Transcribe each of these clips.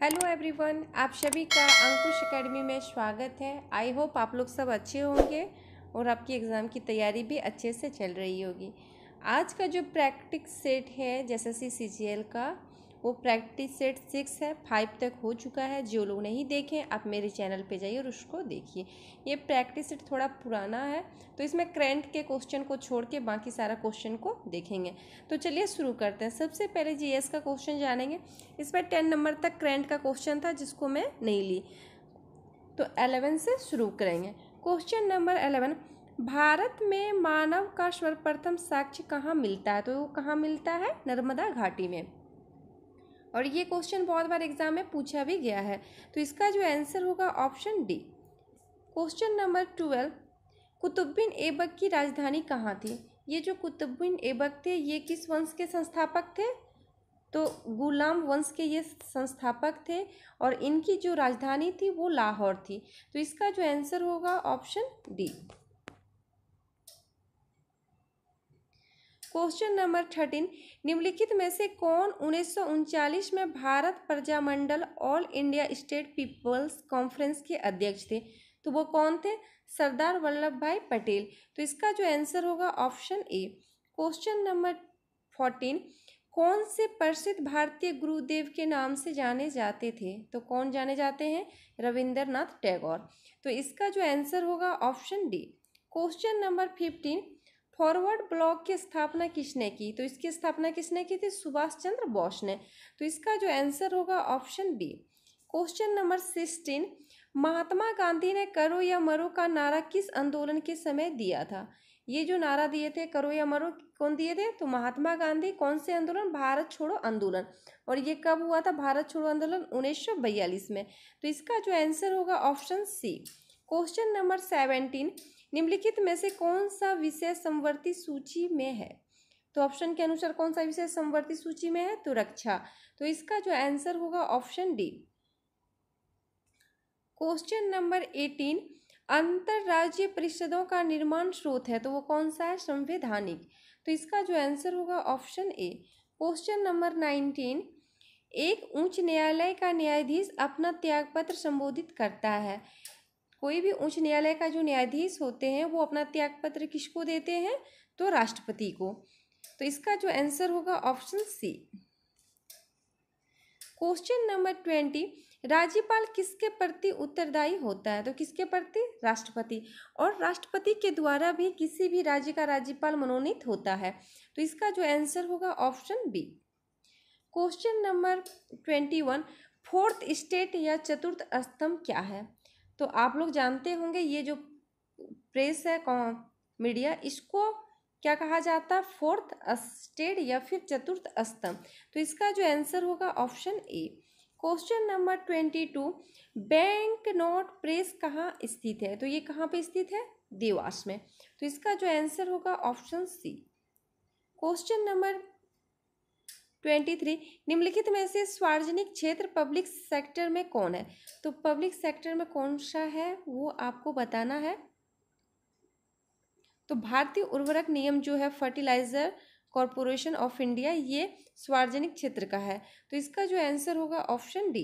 Hello everyone, आप सभी का अंकुश एकेडमी में स्वागत है। आई होप आप लोग सब अच्छे होंगे और आपकी एग्ज़ाम की तैयारी भी अच्छे से चल रही होगी। आज का जो प्रैक्टिस सेट है एसएससी सीजीएल का, वो प्रैक्टिस सेट 6 है। 5 तक हो चुका है। जो लोग नहीं देखें आप मेरे चैनल पे जाइए और उसको देखिए। ये प्रैक्टिस सेट थोड़ा पुराना है, तो इसमें करंट के क्वेश्चन को छोड़ के बाकी सारा क्वेश्चन को देखेंगे। तो चलिए शुरू करते हैं। सबसे पहले जीएस का क्वेश्चन जानेंगे। इसमें 10 नंबर तक करंट का क्वेश्चन था जिसको मैं नहीं ली, तो 11 से शुरू करेंगे। क्वेश्चन नंबर 11, भारत में मानव का सर्वप्रथम साक्ष्य कहाँ मिलता है? तो वो कहाँ मिलता है? नर्मदा घाटी में। और ये क्वेश्चन बहुत बार एग्जाम में पूछा भी गया है, तो इसका जो आंसर होगा option D. Question number 12, Qutubuddin Aibak की राजधानी कहाँ थी? ये जो कुतुबुद्दीन ऐबक थे, ये किस वंश के संस्थापक थे? तो गुलाम वंश के ये संस्थापक थे और इनकी जो राजधानी थी वो लाहौर थी। तो इसका जो आंसर होगा ऑप्शन डी। क्वेश्चन नंबर 13, निम्नलिखित में से कौन 1939 में Bharat Prajamandal all India state people's conference के अध्यक्ष थे? तो वो कौन थे? सरदार वल्लभ भाई पटेल। तो इसका जो आंसर होगा ऑप्शन ए। क्वेश्चन नंबर 14, कौन से प्रसिद्ध भारतीय गुरुदेव के नाम से जाने जाते थे? तो कौन जाने जाते हैं? रविंद्रनाथ टैगोर। तो इसका जो आंसर होगा option D. Question number 15, forward block की स्थापना किसने की? तो इसकी स्थापना किसने की थी? सुभाष चंद्र बोस ने। तो इसका जो आंसर होगा option B. Question number 16, Mahatma Gandhi ने करो या मरो का नारा किस आंदोलन के समय दिया था? ये जो नारा दिए थे करो या मरो, कौन दिए थे? तो महात्मा गांधी। कौन से आंदोलन? भारत छोड़ो आंदोलन। और ये कब हुआ था भारत छोड़ो आंदोलन? 1942 में। तो इसका जो आंसर होगा ऑप्शन सी। क्वेश्चन नंबर 17, निम्नलिखित में से कौन सा विषय समवर्ती सूची में है? तो ऑप्शन के अनुसार कौन सा विषय समवर्ती सूची में है? तो रक्षा। तो इसका जो आंसर होगा ऑप्शन डी। क्वेश्चन नंबर 18, अंतरराज्यीय परिषदों का निर्माण स्रोत है, तो वो कौन सा है? संवैधानिक। तो इसका जो आंसर होगा ऑप्शन ए। क्वेश्चन नंबर 19, एक उच्च न्यायालय का न्यायाधीश अपना त्यागपत्र संबोधित करता है। कोई भी उच्च न्यायालय का जो न्यायाधीश होते हैं वो अपना त्यागपत्र किसको देते हैं? तो राष्ट्रपति को। तो इसका जो आंसर होगा ऑप्शन सी। क्वेश्चन नंबर 20, राज्यपाल किसके प्रति उत्तरदायी होता है? तो किसके प्रति? राष्ट्रपति। और राष्ट्रपति के द्वारा भी किसी भी राज्य का राज्यपाल मनोनीत होता है। तो इसका जो आंसर होगा option B. Question number 21, fourth state या चतुर्थ स्तंभ क्या है? तो आप लोग जानते होंगे ये जो प्रेस है, मीडिया, इसको क्या कहा जाता है? फोर्थ स्टेट या फिर चतुर्थ स्तंभ। तो इसका जो आंसर होगा option A. Question number 22, bank note press कहाँ स्थित है? तो ये कहाँ पे स्थित है? देवास में। तो इसका जो आंसर होगा ऑप्शन सी। क्वेश्चन नंबर 23, निम्नलिखित में से सार्वजनिक क्षेत्र पब्लिक सेक्टर में कौन है? तो पब्लिक सेक्टर में कौन सा है वो आपको बताना है। तो भारतीय उर्वरक नियम जो है, फर्टिलाइजर कॉरपोरेशन ऑफ इंडिया, ये सार्वजनिक क्षेत्र का है। तो इसका जो आंसर होगा ऑप्शन डी।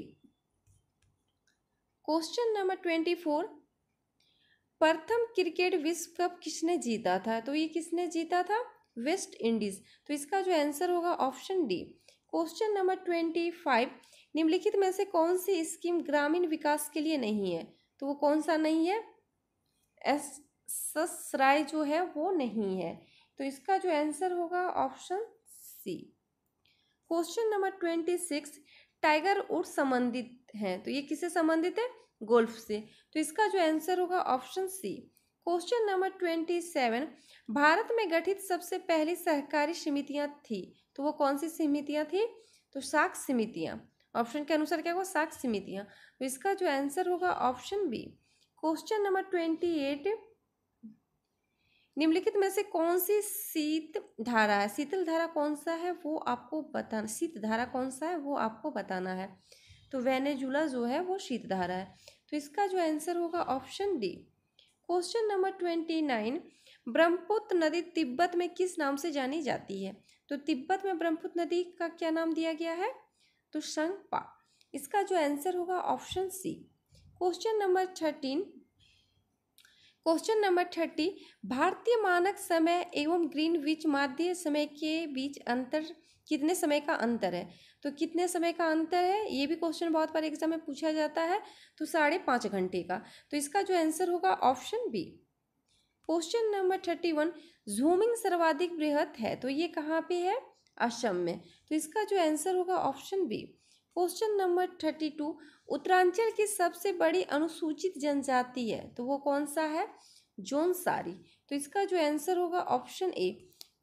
क्वेश्चन नंबर 24, प्रथम क्रिकेट विश्व कप किसने जीता था? तो ये किसने जीता था? West Indies. तो इसका जो आंसर होगा ऑप्शन डी। क्वेश्चन नंबर 25, निम्नलिखित में से कौन सी स्कीम ग्रामीण विकास के लिए नहीं है? तो वो कौन सा नहीं है? एसएसराय जो है वो नहीं है। तो इसका जो आंसर होगा option C. Question number 26, Tiger Woods संबंधित हैं, तो ये किससे संबंधित है? गोल्फ से। तो इसका जो आंसर होगा option C. Question number 27, Bharat में गठित सबसे पहली सहकारी समितियां थी, तो वो कौन सी समितियां थी? तो साख समितियां। ऑप्शन के अनुसार क्या होगा? साख समितियां। तो इसका जो आंसर होगा ऑप्शन बी। क्वेश्चन नंबर 28, निम्नलिखित में से कौन सी शीत धारा है? शीतल धारा कौन सा है वो आपको बताना, शीत धारा कौन सा है वो आपको बताना है। तो वेनेजुला जो है वो शीत धारा है। तो इसका जो आंसर होगा option D. Question number 29, Brahmaputra नदी तिब्बत में किस नाम से जानी जाती है? तो तिब्बत में ब्रह्मपुत्र नदी का क्या नाम दिया गया है? तो संगपा। इसका जो आंसर होगा option C. Question number 13, question number 30, भारतीय मानक समय एवं ग्रीनविच माध्य समय के बीच अंतर, कितने समय का अंतर है? तो कितने समय का अंतर है, ये भी क्वेश्चन बहुत बार एग्जाम में पूछा जाता है। तो 5.5 घंटे का। तो इसका जो आंसर होगा ऑप्शन बी। क्वेश्चन नंबर 31, झूमिंग सर्वाधिक बृहत है, तो ये कहाँ पे है? असम में। तो इसका जो आंसर होगा option B. Question number 32, Uttaranchal की सबसे बड़ी अनुसूचित जनजाति है, तो वो कौन सा है? जौनसारी। तो इसका जो आंसर होगा ऑप्शन ए।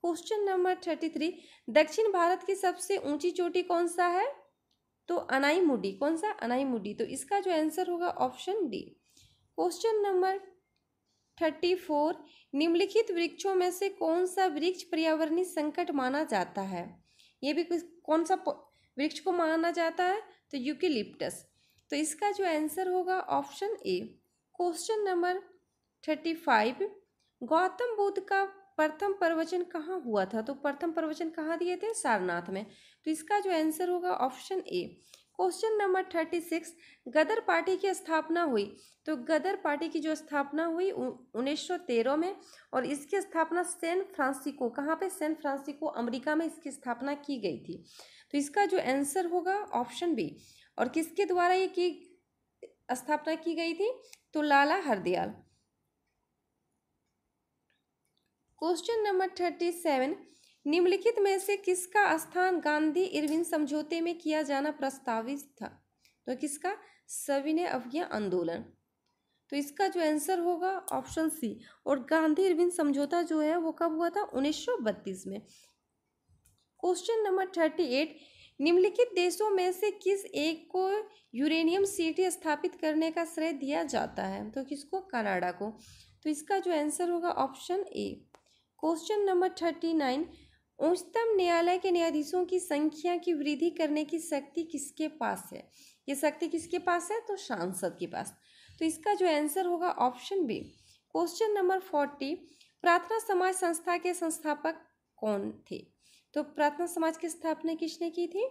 क्वेश्चन नंबर 33, दक्षिण भारत की सबसे ऊंची चोटी कौन सा है? तो अनाईमुडी। कौन सा? अनाईमुडी। तो इसका जो आंसर होगा ऑप्शन डी। क्वेश्चन नंबर 34, निम्नलिखित वृक्षों में से कौन सा वृक्ष पर्यावरणीय संकट माना जाता है? ये भी कौन सा वृक्ष को माना जाता है? तो यूकेलिप्टस। तो इसका जो आंसर होगा option A. Question number 35, Gautam Buddha का प्रथम प्रवचन कहाँ हुआ था? तो प्रथम प्रवचन कहाँ दिए थे? सारनाथ में। तो इसका जो आंसर होगा option A. Question number 36, Ghadar party की स्थापना हुई, तो गदर पार्टी की जो स्थापना हुई 1913 में, और इसकी स्थापना सैन फ्रांसिस्को, कहाँ पे? सैन फ्रांसिस्को अमेरिका में इसकी स्थापना की गई थी। तो इसका जो आंसर होगा ऑप्शन बी। और किसके द्वारा ये की स्थापना की गई थी? तो लाला हरदयाल। क्वेश्चन नंबर 37, निम्नलिखित में से किसका स्थान गांधी इरविन समझौते में किया जाना प्रस्तावित था? तो किसका? सविनय अवज्ञा आंदोलन। तो इसका जो आंसर होगा ऑप्शन सी। और गांधी इरविन समझौता जो है वो कब हुआ था? 1932 में। क्वेश्चन नंबर 38, निम्नलिखित देशों में से किस एक को यूरेनियम सिटी स्थापित करने का श्रेय दिया जाता है? तो किसको? कनाडा को। तो इसका जो आंसर होगा ऑप्शन ए। क्वेश्चन नंबर 39, उच्चतम न्यायालय के न्यायाधीशों की संख्या की वृद्धि करने की शक्ति किसके पास है? ये शक्ति किसके पास है? तो सांसद के पास। तो इसका जो आंसर होगा ऑप्शन बी। क्वेश्चन नंबर 40, प्रार्थना समाज संस्था के संस्थापक कौन थे? तो प्रार्थना समाज की स्थापना किसने की थी?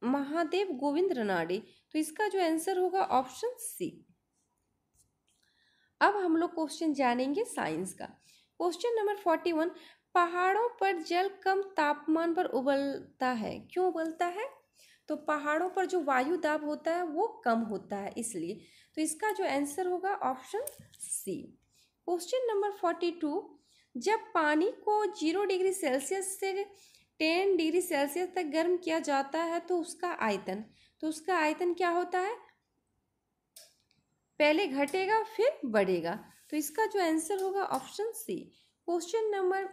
महादेव गोविंद रानडे। तो इसका जो आंसर होगा ऑप्शन सी। अब हम लोग क्वेश्चन जानेंगे साइंस का। क्वेश्चन नंबर 41, पहाड़ों पर जल कम तापमान पर उबलता है, क्यों उबलता है? तो पहाड़ों पर जो वायु दाब होता है वो कम होता है, इसलिए। तो इसका जो आंसर होगा ऑप्शन सी। क्वेश्चन नंबर 42, जब पानी को 0 डिग्री सेल्सियस से 10 डिग्री सेल्सियस तक गर्म किया जाता है तो उसका आयतन, तो उसका आयतन क्या होता है? पहले घटेगा फिर बढ़ेगा। तो इसका जो आंसर होगा ऑप्शन सी। क्वेश्चन नंबर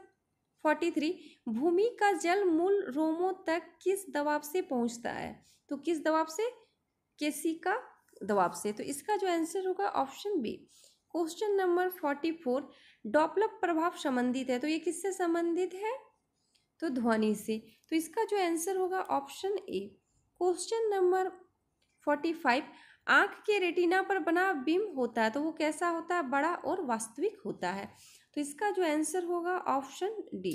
43, भूमि का जल मूल रोमों तक किस दबाव से पहुंचता है? तो किस दबाव से? केसी का दबाव से। तो इसका जो आंसर होगा option B. Question number 44, Doppler प्रभाव संबंधित है, तो ये किससे संबंधित है? तो ध्वनि से। तो इसका जो आंसर होगा ऑप्शन ए। क्वेश्चन नंबर 45, आंख के रेटिना पर बना बिंब होता है, तो वो कैसा होता है? बड़ा और वास्तविक होता है। तो इसका जो आंसर होगा ऑप्शन डी।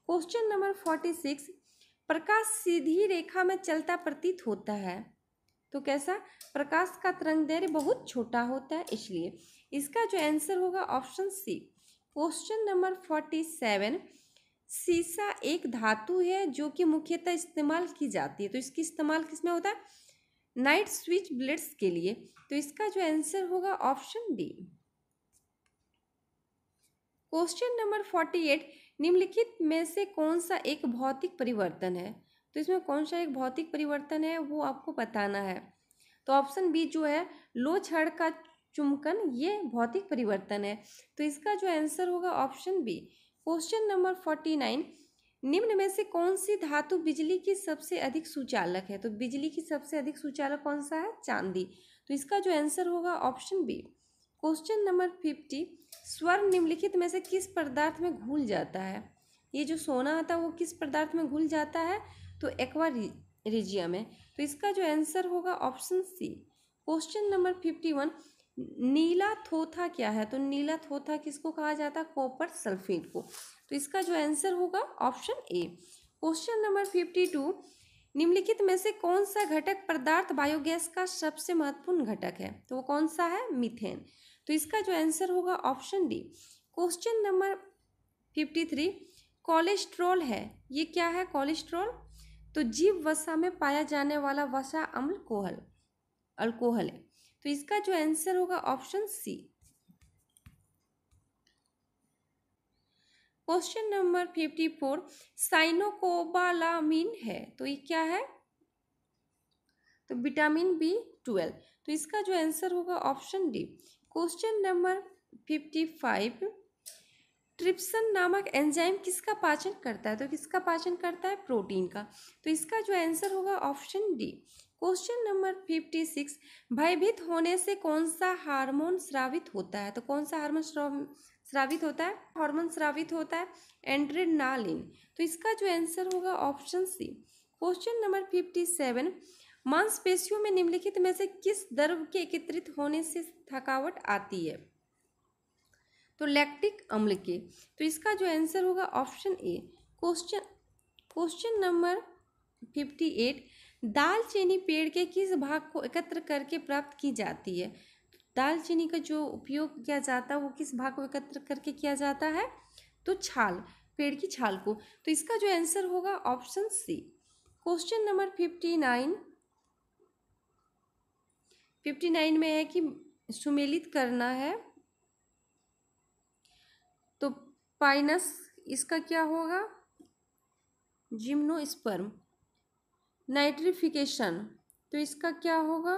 क्वेश्चन नंबर 46, प्रकाश सीधी रेखा में चलता प्रतीत होता है, तो कैसा? प्रकाश का तरंगदैर्घ्य बहुत छोटा होता है, इसलिए। इसका जो आंसर होगा ऑप्शन सी। क्वेश्चन नंबर 47, सीसा एक धातु है जो कि मुख्यतः इस्तेमाल की जाती है, तो इसकी इस्तेमाल किसमें होता है? नाइट स्विच ब्लेड्स के लिए। तो इसका जो आंसर होगा ऑप्शन डी। क्वेश्चन नंबर 48, निम्नलिखित में से कौन सा एक भौतिक परिवर्तन है? तो इसमें कौन सा एक भौतिक परिवर्तन है वो आपको बताना है। तो ऑप्शन बी जो है, लो छड़ का चुंबकन, ये भौतिक परिवर्तन है। तो इसका जो आंसर होगा ऑप्शन बी। क्वेश्चन नंबर 49, निम्न में से कौन सी धातु बिजली की सबसे अधिक सुचालक है? तो बिजली की सबसे अधिक सुचालक कौन सा है? चांदी। तो इसका जो आंसर होगा ऑप्शन बी। क्वेश्चन नंबर 50, स्वर्ण निम्नलिखित में से किस पदार्थ में घुल जाता है? ये जो सोना आता है वो किस पदार्थ में घुल जाता है? तो एक्वा रिजिया में। तो इसका जो आंसर होगा ऑप्शन सी। क्वेश्चन नंबर 51, नीला थोथा क्या है? तो नीला थोथा किसको कहा जाता है? कॉपर सल्फेट को। तो इसका जो आंसर होगा ऑप्शन ए। क्वेश्चन नंबर 52, निम्नलिखित में से कौन सा घटक पदार्थ बायोगैस का सबसे महत्वपूर्ण घटक है? तो वो कौन सा है? मीथेन। तो इसका जो आंसर होगा option D. Question number 53, cholesterol है, ये क्या है कोलेस्ट्रॉल? तो जीव वसा में पाया जाने वाला वसा अम्ल अल्कोहल है। तो इसका जो आंसर होगा option C. Question number 54, cyanocobalamin है, तो ये क्या है? तो विटामिन B12। तो इसका जो आंसर होगा option D. Question number 55, trypsin नामक एंजाइम किसका पाचन करता है? तो किसका पाचन करता है? प्रोटीन का। तो इसका जो आंसर होगा ऑप्शन डी। क्वेश्चन नंबर 56, भयभीत होने से कौन सा हार्मोन स्रावित होता है? तो कौन सा हार्मोन स्रावित होता है? हार्मोन स्रावित होता है एड्रेनालिन। तो इसका जो आंसर होगा ऑप्शन सी। क्वेश्चन नंबर 57, मांसपेशियों में निम्नलिखित में से किस द्रव के एकत्रित होने से थकावट आती है? तो लैक्टिक अम्ल के। तो इसका जो आंसर होगा ऑप्शन ए। क्वेश्चन नंबर 58, दालचीनी पेड़ के किस भाग को एकत्र करके प्राप्त की जाती है? दालचीनी का जो उपयोग किया जाता है वो किस भाग को एकत्र करके किया जाता है? तो छाल, पेड़ की छाल को। तो इसका जो आंसर होगा ऑप्शन सी। क्वेश्चन नंबर 59 में है कि सुमेलित करना है, तो पाइनस इसका क्या होगा? जिम्नोस्पर्म। नाइट्रिफिकेशन, तो इसका क्या होगा?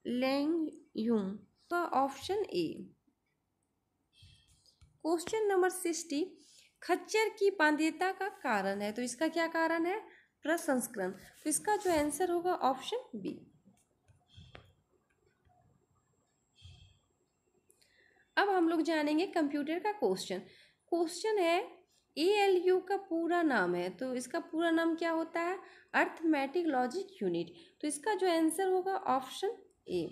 लैंगयूम। तो ऑप्शन ए। क्वेश्चन नंबर 60, खच्चर की बाध्यता का कारण है, तो इसका क्या कारण है? प्रसंस्करण। तो इसका जो आंसर होगा ऑप्शन बी। अब हम लोग जानेंगे कंप्यूटर का क्वेश्चन है ALU का पूरा नाम है, तो इसका पूरा नाम क्या होता है? Arithmetic logic unit. तो इसका जो आंसर होगा ऑप्शन ए।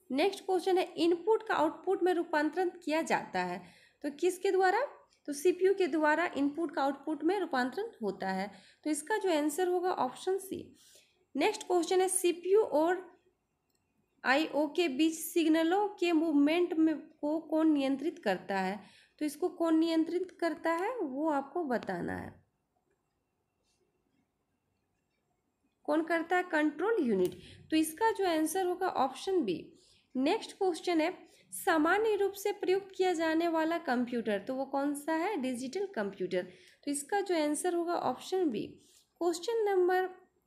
नेक्स्ट क्वेश्चन है, इनपुट का आउटपुट में रूपांतरण किया जाता है, तो किसके द्वारा? तो CPU के द्वारा इनपुट का आउटपुट में रूपांतरण होता है। तो इसका जो आंसर होगा ऑप्शन सी। नेक्स्ट क्वेश्चन है, CPU और IO के बीच सिग्नलों के मूवमेंट में को कौन नियंत्रित करता है? तो इसको कौन नियंत्रित करता है वो आपको बताना है। कौन करता है? Control unit. तो इसका जो आंसर होगा ऑप्शन बी। नेक्स्ट क्वेश्चन है, सामान्य रूप से प्रयुक्त किया जाने वाला कंप्यूटर, तो वो कौन सा है? Digital computer. तो इसका जो आंसर होगा ऑप्शन बी।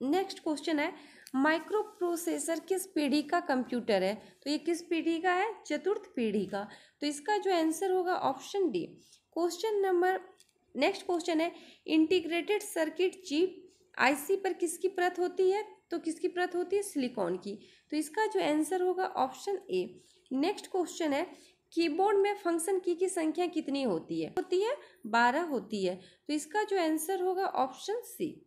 नेक्स्ट क्वेश्चन है, माइक्रो प्रोसेसर किस पीढ़ी का कंप्यूटर है? तो ये किस पीढ़ी का है? चतुर्थ पीढ़ी का। तो इसका जो आंसर होगा ऑप्शन डी। नेक्स्ट क्वेश्चन है, इंटीग्रेटेड सर्किट चिप IC पर किसकी परत होती है? तो किसकी परत होती है? सिलिकॉन की। तो इसका जो आंसर होगा ऑप्शन ए। नेक्स्ट क्वेश्चन है, कीबोर्ड में फंक्शन की संख्या कितनी होती है? 12 होती है। तो इसका जो आंसर होगा ऑप्शन सी।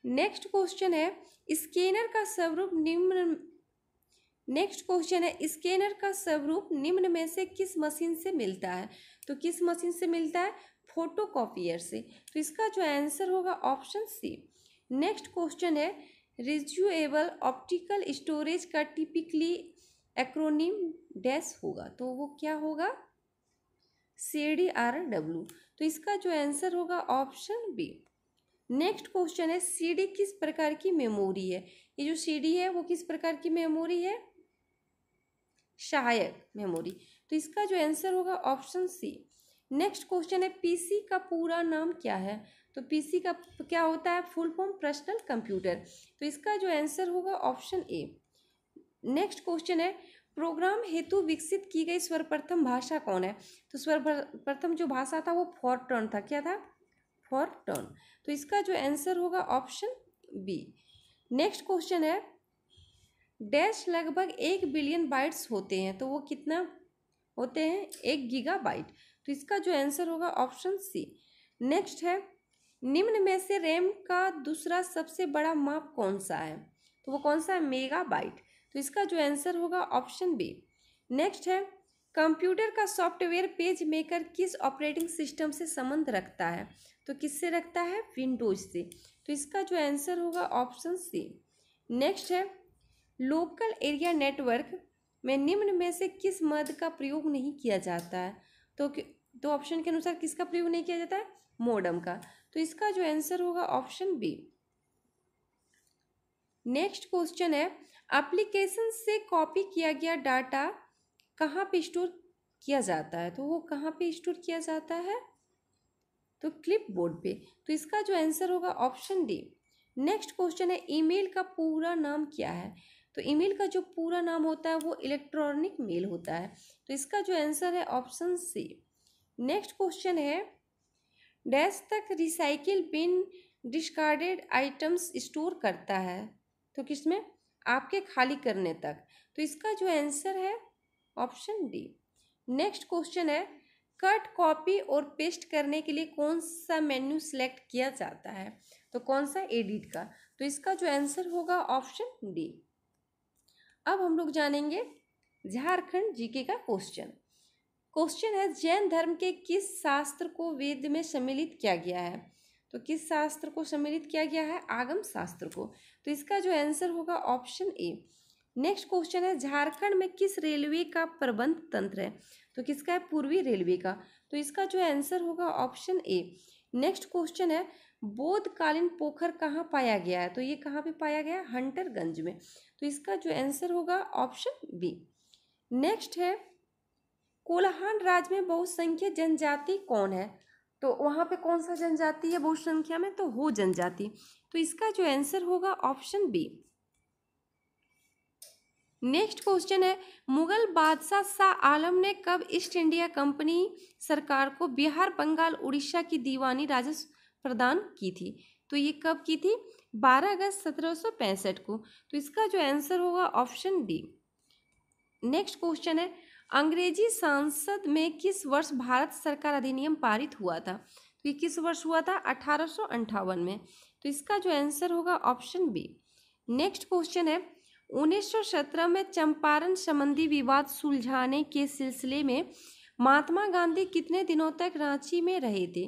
नेक्स्ट क्वेश्चन है, स्कैनर का स्वरूप निम्न में से किस मशीन से मिलता है? तो किस मशीन से मिलता है? फोटोकॉपियर से। तो इसका जो आंसर होगा ऑप्शन सी। नेक्स्ट क्वेश्चन है, रिज्यूएबल ऑप्टिकल स्टोरेज का टिपिकली एक्रोनिम डैश होगा, तो वो क्या होगा? CDRW। तो इसका जो आंसर होगा ऑप्शन बी। नेक्स्ट क्वेश्चन है, CD किस प्रकार की मेमोरी है? ये जो CD है वो किस प्रकार की मेमोरी है? सहायक मेमोरी। तो इसका जो आंसर होगा ऑप्शन सी। नेक्स्ट क्वेश्चन है, PC का पूरा नाम क्या है? तो PC का क्या होता है? Full form personal computer. तो इसका जो आंसर होगा ऑप्शन ए। नेक्स्ट क्वेश्चन है, प्रोग्राम हेतु विकसित की गई सर्वप्रथम भाषा कौन है? तो सर्वप्रथम जो भाषा था वो फॉरट्रन था। क्या था? फॉरट्रन। तो इसका जो आंसर होगा ऑप्शन बी। नेक्स्ट क्वेश्चन है, डैश लगभग 1 बिलियन बाइट्स होते हैं, तो वो कितना होते हैं? 1 गीगाबाइट। तो इसका जो आंसर होगा ऑप्शन सी। नेक्स्ट है, निम्न में से रैम का दूसरा सबसे बड़ा माप कौन सा है? तो वो कौन सा है? मेगाबाइट। तो इसका जो आंसर होगा ऑप्शन बी। नेक्स्ट है, कंप्यूटर का सॉफ्टवेयर पेज मेकर किस ऑपरेटिंग सिस्टम से संबंध रखता है? तो किससे रखता है? विंडोज से। तो इसका जो आंसर होगा ऑप्शन सी। नेक्स्ट है लोकल एरिया नेटवर्क में निम्न में से किस मद का प्रयोग नहीं किया जाता है? तो ऑप्शन के अनुसार किसका प्रयोग नहीं किया जाता है? मोडम का। तो इसका जो आंसर होगा ऑप्शन बी। नेक्स्ट क्वेश्चन है एप्लीकेशन से कॉपी किया गया डाटा कहाँ पे स्टोर किया जाता है? तो वो कहाँ पे स्टोर किया जाता है? तो क्लिपबोर्ड पे। तो इसका जो आंसर होगा ऑप्शन डी। नेक्स्ट क्वेश्चन है ईमेल का पूरा नाम क्या है? तो ईमेल का जो पूरा नाम होता है वो इलेक्ट्रॉनिक मेल होता है। तो इसका जो आंसर है ऑप्शन सी। नेक्स्ट क्वेश्चन है डैश तक recycle bin discarded items store करता है? तो किसमें? आपके खाली करने तक। तो इसका जो आंसर है ऑप्शन डी। नेक्स्ट क्वेश्चन है कट, कॉपी और पेस्ट करने के लिए कौन सा मेन्यू सिलेक्ट किया जाता है? तो कौन सा? एडिट का। तो इसका जो आंसर होगा ऑप्शन डी। अब हम लोग जानेंगे झारखंड जीके का क्वेश्चन। क्वेश्चन है जैन धर्म के किस शास्त्र को वेद में सम्मिलित किया गया है? तो किस शास्त्र को सम्मिलित किया गया है? आगम शास्त्र को। तो इसका जो आंसर होगा ऑप्शन ए। नेक्स्ट क्वेश्चन है झारखंड में किस रेलवे का प्रबंध तंत्र है? तो किसका है? पूर्वी रेलवे का। तो इसका जो आंसर होगा ऑप्शन ए। नेक्स्ट क्वेश्चन है बोधकालीन पोखर कहाँ पाया गया है? तो ये कहाँ पे पाया गया? हंटरगंज में। तो इसका जो आंसर होगा ऑप्शन बी। नेक्स्ट है कोल्हान राज्य में बहुसंख्यक जनजाति कौन है? तो वहाँ पे कौन सा जनजाति है बहुसंख्या में? तो हो जनजाति। तो इसका जो आंसर होगा ऑप्शन बी। नेक्स्ट क्वेश्चन है मुगल बादशाह शाह आलम ने कब ईस्ट इंडिया कंपनी सरकार को बिहार, बंगाल, उड़ीसा की दीवानी राजस्व प्रदान की थी? तो ये कब की थी? 12 अगस्त 1765 को। तो इसका जो आंसर होगा ऑप्शन डी। नेक्स्ट क्वेश्चन है अंग्रेजी संसद में किस वर्ष भारत सरकार अधिनियम पारित हुआ था? तो ये किस वर्ष हुआ था? 1858 में। तो इसका जो आंसर होगा ऑप्शन बी। नेक्स्ट क्वेश्चन है 1917 में चंपारण संबंधी विवाद सुलझाने के सिलसिले में महात्मा गांधी कितने दिनों तक रांची में रहे थे?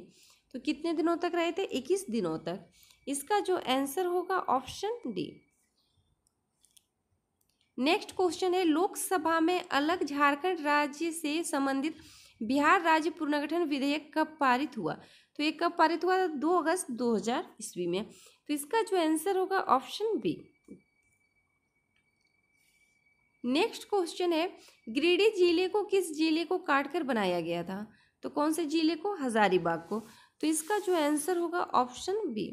तो कितने दिनों तक रहे थे? 21 दिनों तक। इसका जो आंसर होगा ऑप्शन डी। नेक्स्ट क्वेश्चन है लोकसभा में अलग झारखंड राज्य से संबंधित बिहार राज्य पुनर्गठन विधेयक कब पारित हुआ? तो ये कब पारित हुआ? 2 अगस्त 2000 ईस्वी में। तो इसका जो आंसर होगा ऑप्शन बी। नेक्स्ट क्वेश्चन है गिरिडीह जिले को किस जिले को काटकर बनाया गया था? तो कौन से जिले को? हजारीबाग को। तो इसका जो आंसर होगा ऑप्शन बी।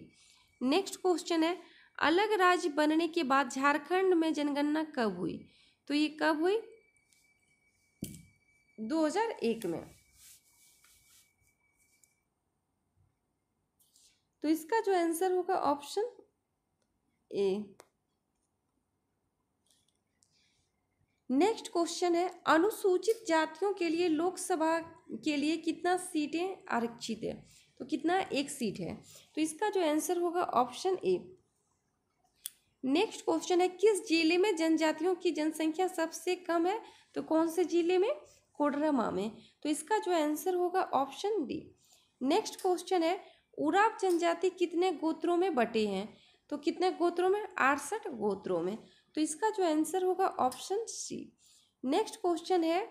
नेक्स्ट क्वेश्चन है अलग राज्य बनने के बाद झारखंड में जनगणना कब हुई? तो ये कब हुई? 2001 में। तो इसका जो आंसर होगा ऑप्शन ए। नेक्स्ट क्वेश्चन है अनुसूचित जातियों के लिए लोकसभा के लिए कितना सीटें आरक्षित है? तो कितना? 1 सीट है। तो इसका जो आंसर होगा ऑप्शन ए। नेक्स्ट क्वेश्चन है किस जिले में जनजातियों की जनसंख्या सबसे कम है? तो कौन से जिले में? कोडरमा में। तो इसका जो आंसर होगा ऑप्शन डी। नेक्स्ट क्वेश्चन है उराव जनजाति कितने गोत्रों में बटे हैं? तो कितने गोत्रों में? 68 गोत्रों में। तो इसका जो आंसर होगा ऑप्शन सी। नेक्स्ट क्वेश्चन है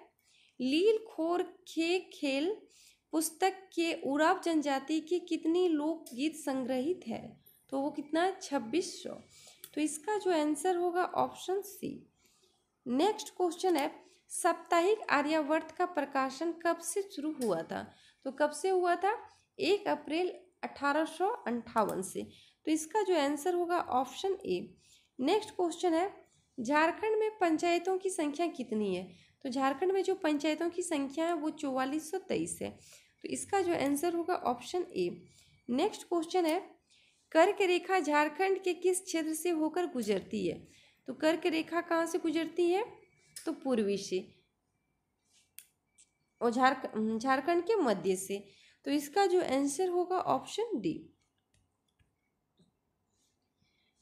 लील खोर खे खेल पुस्तक के उराव जनजाति की कितनी लोकगीत संग्रहित है? तो वो कितना है? 2600। तो इसका जो आंसर होगा ऑप्शन सी। नेक्स्ट क्वेश्चन है साप्ताहिक आर्यावर्त का प्रकाशन कब से शुरू हुआ था? तो कब से हुआ था? 1 अप्रैल 1858 से। तो इसका जो आंसर होगा ऑप्शन ए। नेक्स्ट क्वेश्चन है झारखंड में पंचायतों की संख्या कितनी है? तो झारखंड में जो पंचायतों की संख्या है वो 4423 है। तो इसका जो आंसर होगा ऑप्शन ए। नेक्स्ट क्वेश्चन है कर्क रेखा झारखंड के किस क्षेत्र से होकर गुजरती है? तो कर्क रेखा कहाँ से गुजरती है? तो पूर्वी से और झारखंड के मध्य से। तो इसका जो आंसर होगा ऑप्शन डी।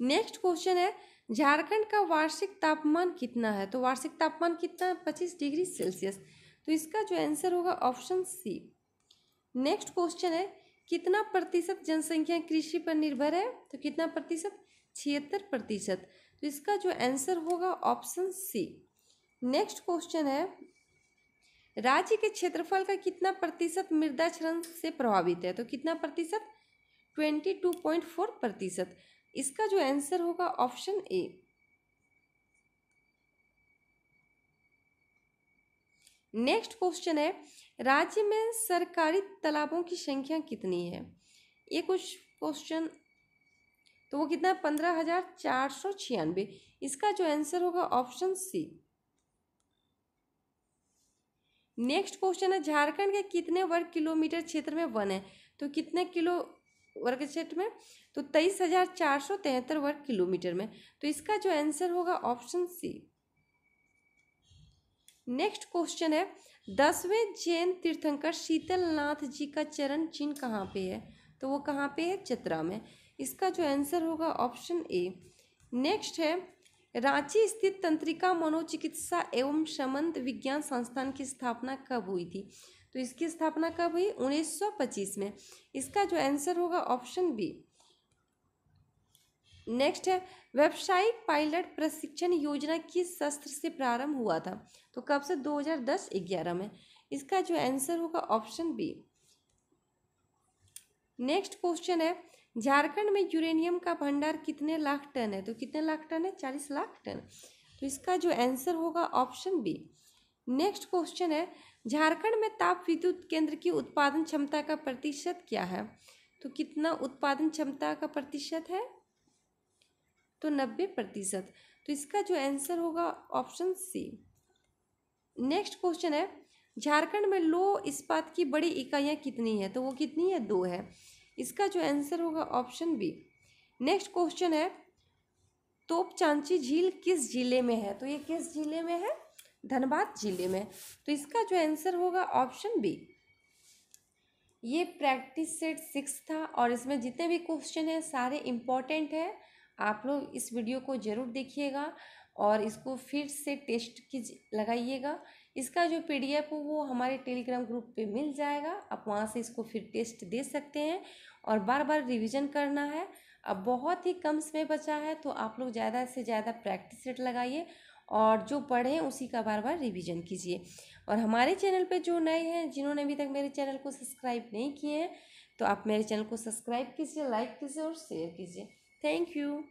नेक्स्ट क्वेश्चन है झारखंड का वार्षिक तापमान कितना है? तो वार्षिक तापमान कितना है? 25 डिग्री सेल्सियस। तो इसका जो आंसर होगा ऑप्शन सी। नेक्स्ट क्वेश्चन है कितना प्रतिशत जनसंख्या कृषि पर निर्भर है? तो कितना प्रतिशत? 76%। तो इसका जो आंसर होगा ऑप्शन सी। नेक्स्ट क्वेश्चन है, राज्य के क्षेत्रफल का कितना प्रतिशत मृदा क्षरण से प्रभावित है? तो कितना प्रतिशत? 22.4%। इसका जो आंसर होगा ऑप्शन ए। नेक्स्ट क्वेश्चन है, राज्य में सरकारी तालाबों की संख्या कितनी है? ये कुछ क्वेश्चन, तो वो कितना? 15,496। इसका जो आंसर होगा ऑप्शन सी। नेक्स्ट क्वेश्चन है, झारखंड के कितने वर्ग किलोमीटर क्षेत्र में वन है? तो कितने किलो वर्ग क्षेत्र में? तो 23,473 वर्ग किलोमीटर में। तो इसका जो आंसर होगा ऑप्शन सी। नेक्स्ट क्वेश्चन है, 10वें जैन तीर्थंकर शीतलनाथ जी का चरण चिन्ह कहाँ पे है? तो वो कहाँ पे है? चतरा में। इसका जो आंसर होगा ऑप्शन ए। नेक्स्ट है, रांची स्थित तंत्रिका मनोचिकित्सा एवं संबंध विज्ञान संस्थान की स्थापना कब हुई थी? तो इसकी स्थापना कब हुई? 1925 में। इसका जो आंसर होगा ऑप्शन बी। नेक्स्ट है, व्यावसायिक पायलट प्रशिक्षण योजना किस सत्र से प्रारंभ हुआ था? तो कब से? 2010-11 में। इसका जो आंसर होगा ऑप्शन बी। नेक्स्ट क्वेश्चन है, झारखंड में यूरेनियम का भंडार कितने लाख टन है? तो कितने लाख टन है? 40 लाख टन। तो इसका जो आंसर होगा ऑप्शन बी। नेक्स्ट क्वेश्चन है, झारखंड में ताप विद्युत केंद्र की उत्पादन क्षमता का प्रतिशत क्या है? तो कितना उत्पादन क्षमता का प्रतिशत है? तो 90%। तो इसका जो आंसर होगा ऑप्शन सी। नेक्स्ट क्वेश्चन है, झारखंड में लौह इस्पात की बड़ी इकाइयाँ कितनी है? तो वो कितनी है? 2 है। इसका जो आंसर होगा ऑप्शन बी। नेक्स्ट क्वेश्चन है, तोपचांची झील किस जिले में है? तो ये किस जिले में है? धनबाद जिले में। तो इसका जो आंसर होगा ऑप्शन बी। ये प्रैक्टिस सेट 6 था और इसमें जितने भी क्वेश्चन हैं सारे इम्पॉर्टेंट हैं। आप लोग इस वीडियो को ज़रूर देखिएगा और इसको फिर से टेस्ट की लगाइएगा। इसका जो PDF हो वो हमारे टेलीग्राम ग्रुप पे मिल जाएगा। आप वहाँ से इसको फिर टेस्ट दे सकते हैं और बार बार रिवीजन करना है। अब बहुत ही कम समय बचा है तो आप लोग ज़्यादा से ज़्यादा प्रैक्टिस सेट लगाइए और जो पढ़ें उसी का बार बार रिवीजन कीजिए। और हमारे चैनल पे जो नए हैं, जिन्होंने अभी तक मेरे चैनल को सब्सक्राइब नहीं किए हैं, तो आप मेरे चैनल को सब्सक्राइब कीजिए, लाइक कीजिए और शेयर कीजिए। Thank you.